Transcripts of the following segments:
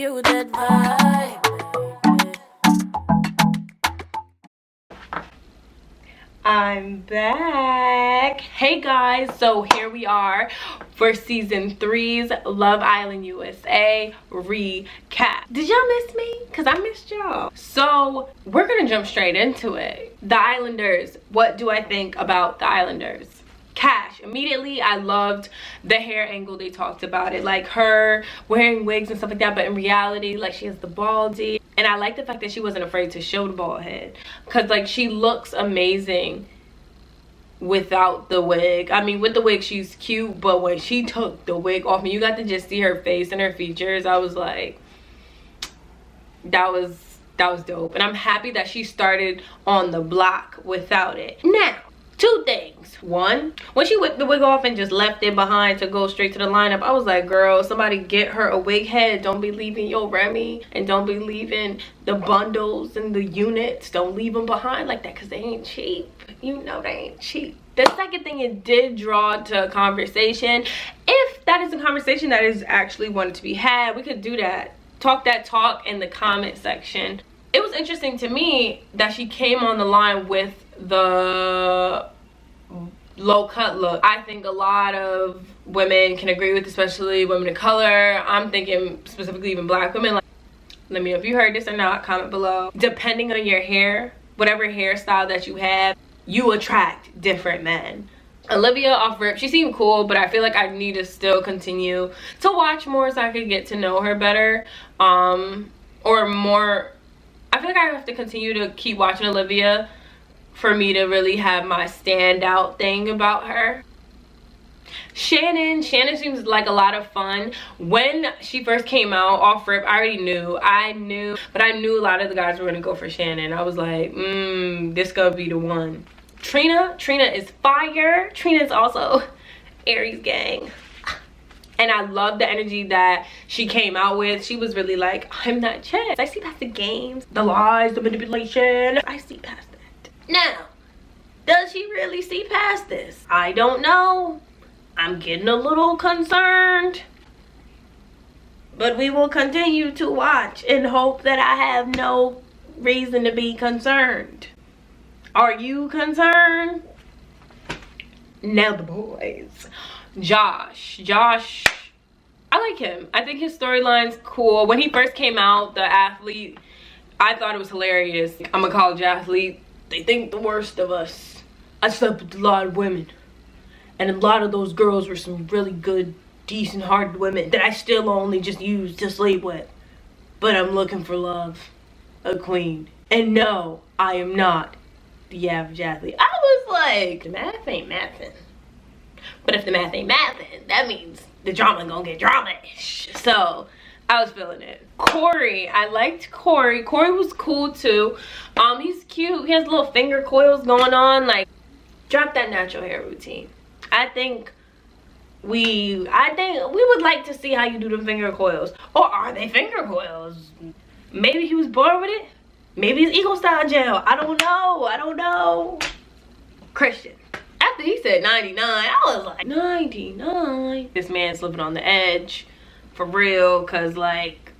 you that vibe, baby. I'm back. Hey guys, so here we are for season 3's Love Island USA recap. Did y'all miss me? Because I missed y'all. So we're gonna jump straight into it. The Islanders. What do I think about the Islanders? Cash. Immediately I loved the hair angle they talked about it, like her wearing wigs and stuff like that, but in reality like she has the baldy, and I like the fact that she wasn't afraid to show the bald head, because like she looks amazing without the wig. I mean, with the wig she's cute, but when she took the wig off and you got to just see her face and her features, I was like, that was dope. And I'm happy that she started on the block without it. Now, two things. One, when she whipped the wig off and just left it behind to go straight to the lineup, I was like, girl, somebody get her a wig head. Don't be leaving your Remy, and don't be leaving the bundles and the units. Don't leave them behind like that, because they ain't cheap. You know they ain't cheap. The second thing, it did draw to a conversation. If that is a conversation that is actually wanted to be had, we could do that. Talk that talk in the comment section. It was interesting to me that she came on the line with the low cut look. I think a lot of women can agree with, especially women of color. I'm thinking specifically even black women. Like, let me know if you heard this or not, comment below. Depending on your hair, whatever hairstyle that you have, you attract different men. Olivia off rip, she seemed cool, but I feel like I need to still continue to watch more so I could get to know her better, or more. I feel like I have to continue to keep watching Olivia for me to really have my standout thing about her. Shannon seems like a lot of fun. When she first came out off rip, I already knew, but I knew a lot of the guys were gonna go for Shannon. I was like, this gonna be the one. Trina is fire. Trina is also Aries gang. And I love the energy that she came out with. She was really like, I'm not Chess. I see past the games, the lies, the manipulation. I see past that. Now, does she really see past this? I don't know. I'm getting a little concerned. But we will continue to watch and hope that I have no reason to be concerned. Are you concerned? Now the boys. Josh, I like him. I think his storyline's cool. When he first came out, the athlete, I thought it was hilarious. I'm a college athlete. They think the worst of us. I slept with a lot of women, and a lot of those girls were some really good, decent-hearted women that I still only just use to sleep with. But I'm looking for love, a queen. And no, I am not the average athlete. I was like, the math ain't mathin'. But if the math ain't mathin', that means the drama gonna get drama-ish. So I was feeling it. Corey, I liked Corey. Corey was cool too. He's cute. He has little finger coils going on. Like, drop that natural hair routine. I think we would like to see how you do the finger coils. Or are they finger coils? Maybe he was born with it. Maybe it's Eagle Style gel. I don't know. Christian. After he said 99, I was like, 99? This man's living on the edge. For real, because like,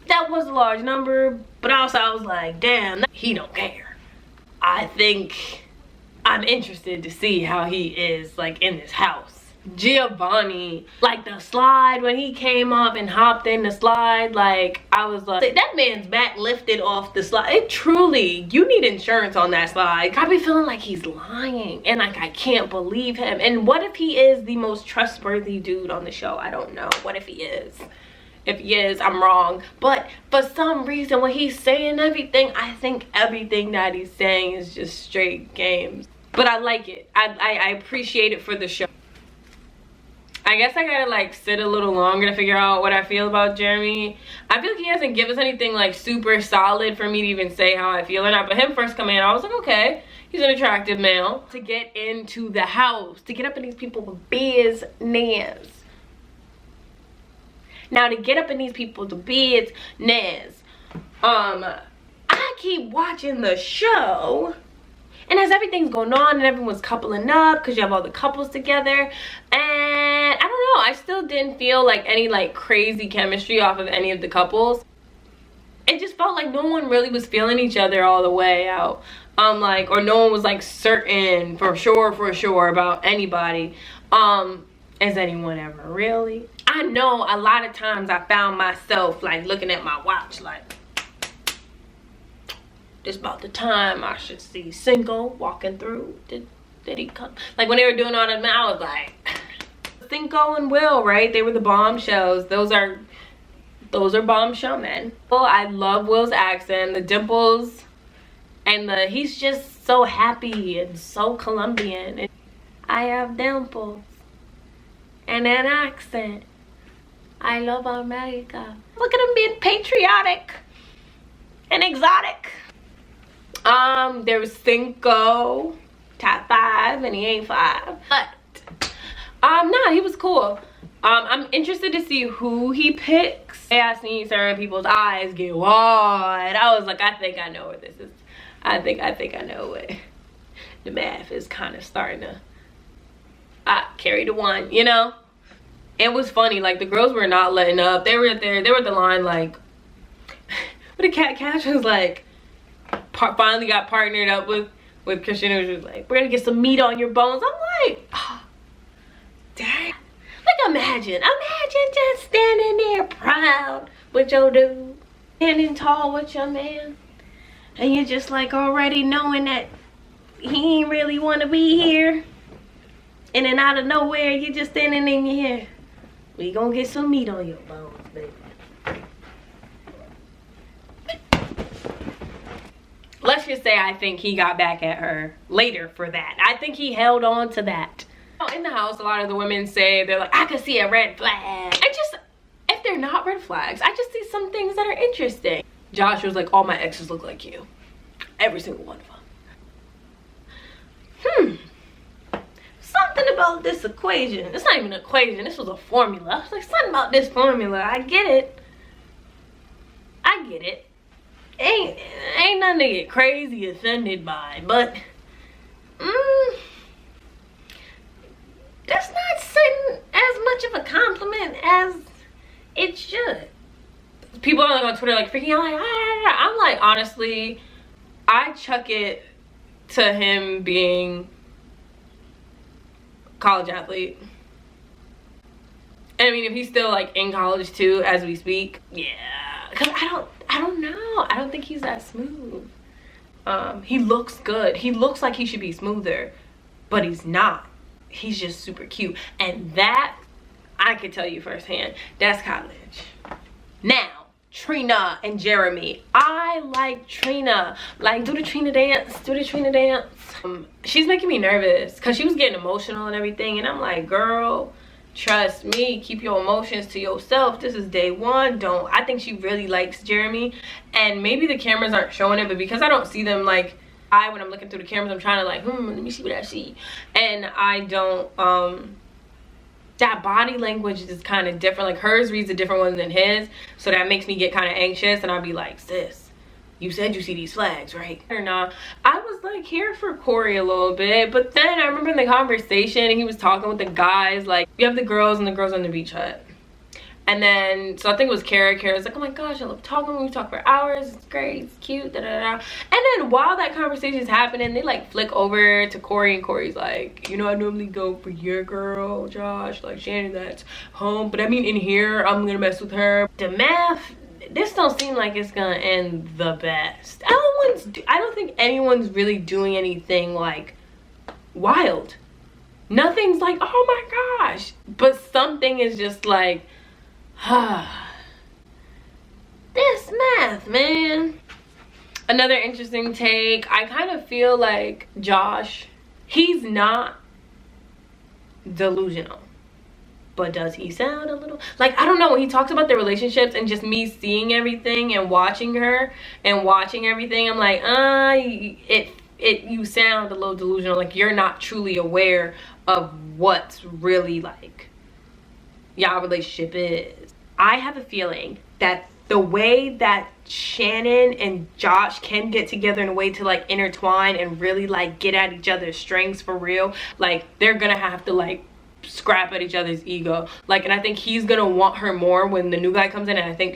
that was a large number. But also I was like, damn, he don't care. I think I'm interested to see how he is like in this house. Giovanni, like the slide, when he came up and hopped in the slide, like I was like, that man's back lifted off the slide. It truly, you need insurance on that slide. I be feeling like he's lying, and like I can't believe him. And what if he is the most trustworthy dude on the show? I don't know. What if he is? If he is, I'm wrong. But for some reason, when he's saying everything, I think everything that he's saying is just straight games. But I like it. I appreciate it for the show. I guess I gotta like sit a little longer to figure out what I feel about Jeremy. I feel like he hasn't given us anything like super solid for me to even say how I feel or not. But him first coming in, I was like, okay, he's an attractive male. To get into the house, to get up in these people's business. Now to get up in these people's business, I keep watching the show. And as everything's going on and everyone's coupling up, because you have all the couples together, and I don't know, I still didn't feel like any like crazy chemistry off of any of the couples. It just felt like no one really was feeling each other all the way out. Like, or no one was like certain for sure about anybody. Is anyone ever really? I know a lot of times I found myself like looking at my watch like, this about the time I should see Cinco walking through. Did he come? Like when they were doing all that, I was like, Cinco and Will, right? They were the bombshells. Those are bombshell men. Well, I love Will's accent, the dimples, and he's just so happy and so Colombian. I have dimples and an accent. I love America. Look at him being patriotic and exotic. There was Cinco, top 5, and he ain't 5. But nah, he was cool. I'm interested to see who he picks. I seen certain people's eyes get wide. I was like, I think I know where this is. I think I know what the math is kind of starting to carry the one, you know? It was funny, like the girls were not letting up. They were there, they were at the line like, but the Cash was like, finally got partnered up with Christian, who was just like, we're gonna get some meat on your bones. I'm like, oh, dang. Like imagine just standing there proud with your dude, standing tall with your man, and you're just like already knowing that he ain't really want to be here, and then out of nowhere you just standing in here. We gonna get some meat on your bones, baby. Let's just say I think he got back at her later for that. I think he held on to that. In the house, a lot of the women say, they're like, I could see a red flag. If they're not red flags, I just see some things that are interesting. Josh was like, all my exes look like you. Every single one of them. Something about this equation. It's not even an equation, this was a formula. I was like, something about this formula. I get it. Ain't nothing to get crazy offended by, but that's not sitting as much of a compliment as it should. People are like on Twitter like freaking out like, I'm like, honestly, I chuck it to him being a college athlete. And I mean, if he's still like in college too as we speak, yeah, because I don't know, I don't think he's that smooth. He looks good, he looks like he should be smoother, but he's not. He's just super cute, and that I could tell you firsthand, that's college. Now Trina and Jeremy, I like Trina. Like, do the Trina dance. She's making me nervous because she was getting emotional and everything, and I'm like, girl, trust me, keep your emotions to yourself. This is day one. I think she really likes Jeremy, and maybe the cameras aren't showing it, but because I don't see them, like, when I'm looking through the cameras, I'm trying to like, let me see what I see, and I don't, that body language is kind of different. Like hers reads a different one than his, so that makes me get kind of anxious, and I'll be like, sis, you said you see these flags, right? Or not. I was like here for Corey a little bit, but then I remember in the conversation he was talking with the guys, like, you have the girls and the girls on the beach hut. And then, so I think it was Kara. Kara's like, oh my gosh, I love talking. We talk for hours. It's great. It's cute. Da, da, da. And then while that conversation is happening, they like flick over to Corey, and Corey's like, you know, I normally go for your girl, Josh. Like, Shannon, that's home. But I mean, in here, I'm gonna mess with her. The math, this don't seem like it's gonna end the best. I don't think anyone's really doing anything like wild. Nothing's like, oh my gosh. But something is just like, this math, man. Another interesting take, I kind of feel like Josh, he's not delusional, but does he sound a little like, I don't know, when he talks about their relationships and just me seeing everything and watching her and watching everything, I'm like, you sound a little delusional, like you're not truly aware of what's really like y'all relationship is. I have a feeling that the way that Shannon and Josh can get together in a way to like intertwine and really like get at each other's strengths for real, like they're gonna have to like scrap at each other's ego. Like, and I think he's gonna want her more when the new guy comes in, and I think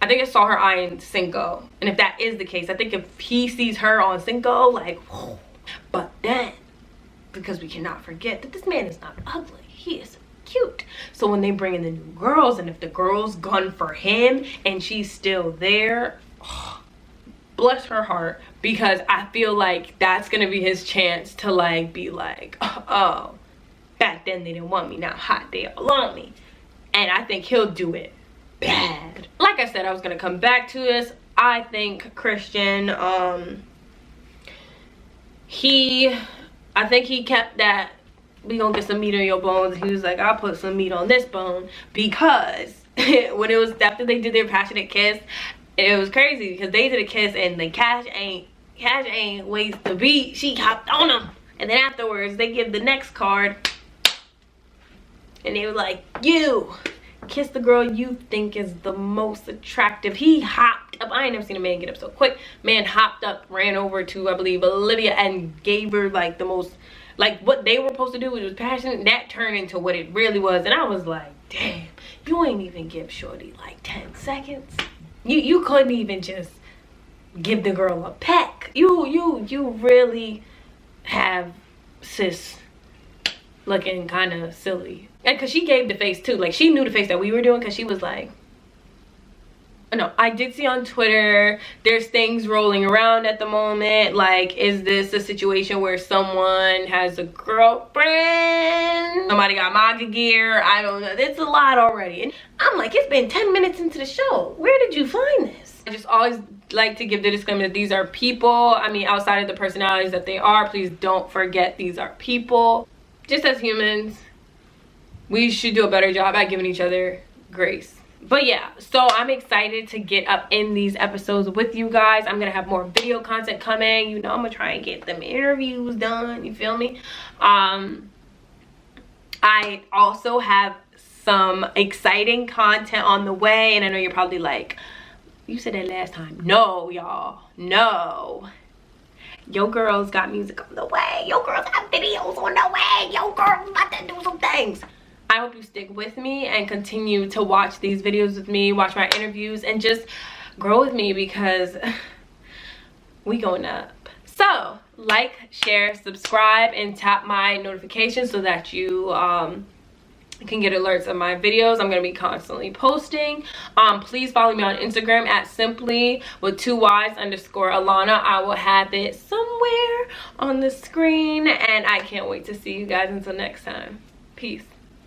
I saw her eyeing Cinco. And if that is the case, I think if he sees her on Cinco, like, whoa. But then, because we cannot forget that this man is not ugly, he is cute. So when they bring in the new girls, and if the girls gun for him and she's still there, oh, bless her heart, because I feel like that's gonna be his chance to like be like, oh, back then they didn't want me, now hot they all want me. And I think he'll do it bad. Like I said, I was gonna come back to this. I think Christian, I think he kept that, we gonna get some meat on your bones. He was like, I'll put some meat on this bone, because when it was after they did their passionate kiss, it was crazy because they did a kiss and the Cash ain't waste the beat. She hopped on him, and then afterwards they give the next card, and they were like, you kiss the girl you think is the most attractive. He hopped up. I ain't never seen a man get up so quick. Man hopped up, ran over to, I believe, Olivia, and gave her like the most, like what they were supposed to do, which was passionate. That turned into what it really was. And I was like, damn, you ain't even give shorty like 10 seconds. You couldn't even just give the girl a peck. You really have sis looking kind of silly. And because she gave the face too, like she knew the face that we were doing, because she was like, no, I did see on Twitter there's things rolling around at the moment, like, is this a situation where someone has a girlfriend, somebody got MAGA gear, I don't know, it's a lot already. And I'm like, it's been 10 minutes into the show, where did you find this? I just always like to give the disclaimer that these are people. I mean, outside of the personalities that they are, please don't forget these are people. Just as humans, we should do a better job at giving each other grace. But yeah, so I'm excited to get up in these episodes with you guys. I'm gonna have more video content coming. You know, I'm gonna try and get them interviews done, you feel me? I also have some exciting content on the way, and I know you're probably like, you said that last time. No, y'all, no. Yo girls got music on the way. Yo girls got videos on the way. Yo girls about to do some things. I hope you stick with me and continue to watch these videos with me, watch my interviews, and just grow with me, because we going up. So like, share, subscribe, and tap my notifications so that you can get alerts of my videos. I'm gonna be constantly posting. Please follow me on Instagram at simply with 2 Y's _Alana. I will have it somewhere on the screen, and I can't wait to see you guys until next time. Peace.